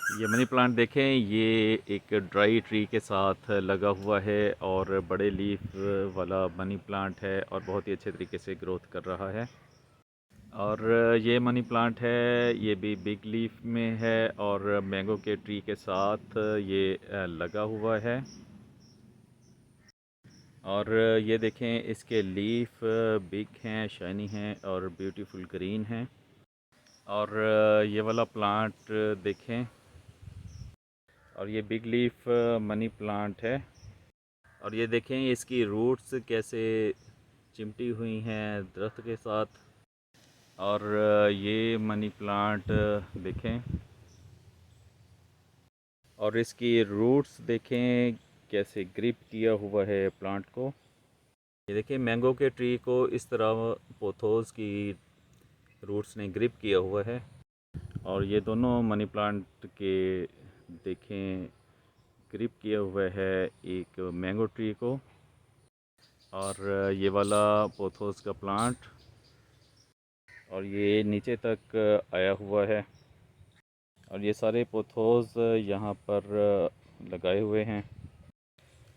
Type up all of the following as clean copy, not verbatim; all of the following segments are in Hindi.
ये मनी प्लांट देखें, ये एक ड्राई ट्री के साथ लगा हुआ है और बड़े लीफ वाला मनी प्लांट है और बहुत ही अच्छे तरीके से ग्रोथ कर रहा है। और ये मनी प्लांट है, ये भी बिग लीफ में है और मैंगो के ट्री के साथ ये लगा हुआ है। और ये देखें, इसके लीफ बिग हैं, शाइनी हैं और ब्यूटीफुल ग्रीन हैं। और ये वाला प्लांट देखें, और ये बिग लीफ मनी प्लांट है। और ये देखें इसकी रूट्स कैसे चिमटी हुई हैं दरख्त के साथ। और ये मनी प्लांट देखें, और इसकी रूट्स देखें कैसे ग्रिप किया हुआ है प्लांट को। ये देखें मैंगो के ट्री को इस तरह पोथोस की रूट्स ने ग्रिप किया हुआ है। और ये दोनों मनी प्लांट के देखें ग्रिप किया हुआ है एक मैंगो ट्री को। और ये वाला पोथोस का प्लांट, और ये नीचे तक आया हुआ है। और ये सारे पोथोस यहाँ पर लगाए हुए हैं।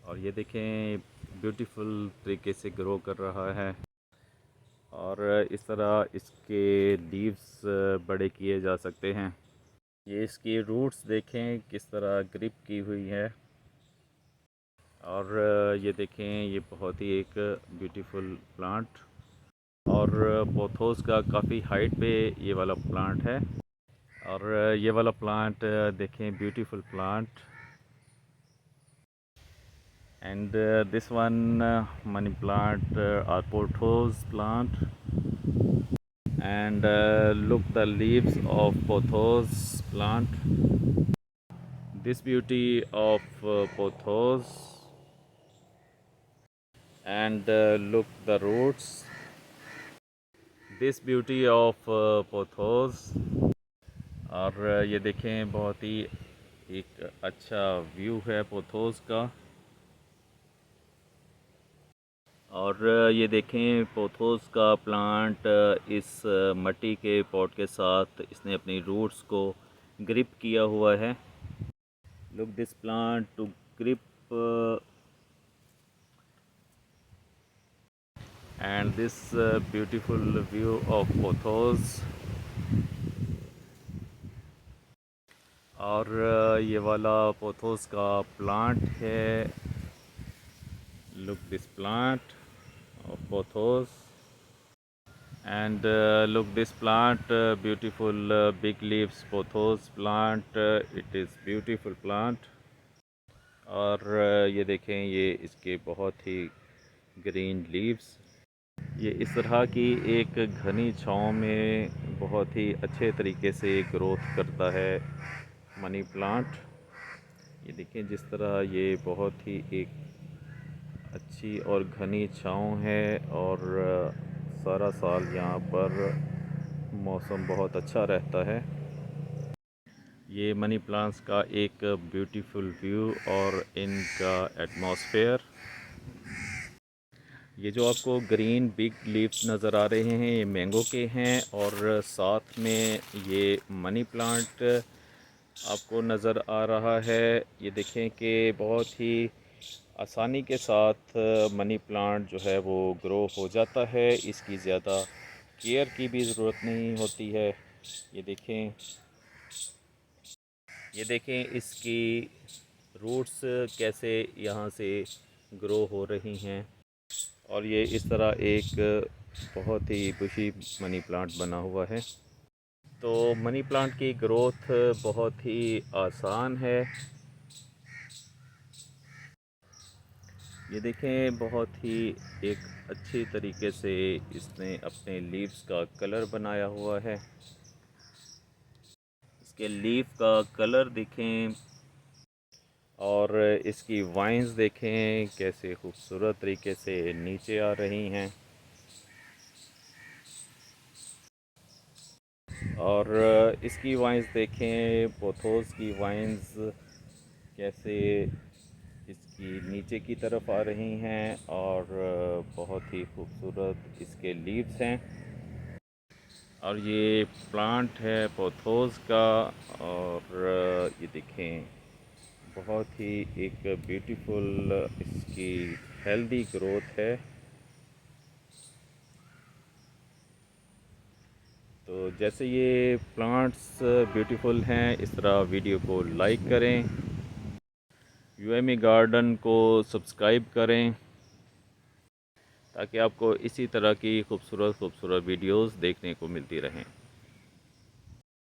और ये देखें ब्यूटीफुल तरीके से ग्रो कर रहा है। और इस तरह इसके लीव्स बड़े किए जा सकते हैं। ये इसकी रूट्स देखें किस तरह ग्रिप की हुई है। और ये देखें, ये बहुत ही एक ब्यूटीफुल प्लांट, और पोथोस का काफ़ी हाइट पे ये वाला प्लांट है। और ये वाला प्लांट देखें beautiful plant. And this one money plant or pothos plant. And look the leaves of pothos plant. This beauty of pothos, and look the roots. This beauty of pothos। और ये देखें बहुत ही एक अच्छा व्यू है पोथोस का। और ये देखें पोथोस का प्लांट इस मट्टी के पॉट के साथ इसने अपनी रूट्स को ग्रिप किया हुआ है। Look this plant to grip and this beautiful view of pothos। और ये वाला पोथोस का प्लांट है। Look this plant of pothos, and look this plant beautiful big leaves pothos plant, it is beautiful plant। और ये देखें, ये इसके बहुत ही ग्रीन लीव्स। ये इस तरह की एक घनी छाँव में बहुत ही अच्छे तरीके से ग्रोथ करता है मनी प्लांट। ये देखें जिस तरह ये बहुत ही एक अच्छी और घनी छाँव है, और सारा साल यहाँ पर मौसम बहुत अच्छा रहता है। ये मनी प्लांट्स का एक ब्यूटीफुल व्यू और इनका एटमॉस्फेयर। ये जो आपको ग्रीन बिग लीव्स नज़र आ रहे हैं ये मैंगो के हैं, और साथ में ये मनी प्लांट आपको नज़र आ रहा है। ये देखें कि बहुत ही आसानी के साथ मनी प्लांट जो है वो ग्रो हो जाता है। इसकी ज़्यादा केयर की भी ज़रूरत नहीं होती है। ये देखें इसकी रूट्स कैसे यहाँ से ग्रो हो रही हैं। और ये इस तरह एक बहुत ही बुशी मनी प्लांट बना हुआ है। तो मनी प्लांट की ग्रोथ बहुत ही आसान है। ये देखें बहुत ही एक अच्छी तरीके से इसने अपने लीव्स का कलर बनाया हुआ है। इसके लीफ का कलर देखें, और इसकी वाइन्स देखें कैसे खूबसूरत तरीके से नीचे आ रही हैं। और इसकी वाइन्स देखें, पोथोस की वाइन्स कैसे इसकी नीचे की तरफ आ रही हैं, और बहुत ही खूबसूरत इसके लीव्स हैं। और ये प्लांट है पोथोस का, और ये देखें, बहुत ही एक ब्यूटीफुल इसकी हेल्दी ग्रोथ है। तो जैसे ये प्लांट्स ब्यूटीफुल हैं, इस तरह वीडियो को लाइक करें, यूएमई गार्डन को सब्सक्राइब करें, ताकि आपको इसी तरह की खूबसूरत वीडियोस देखने को मिलती रहें।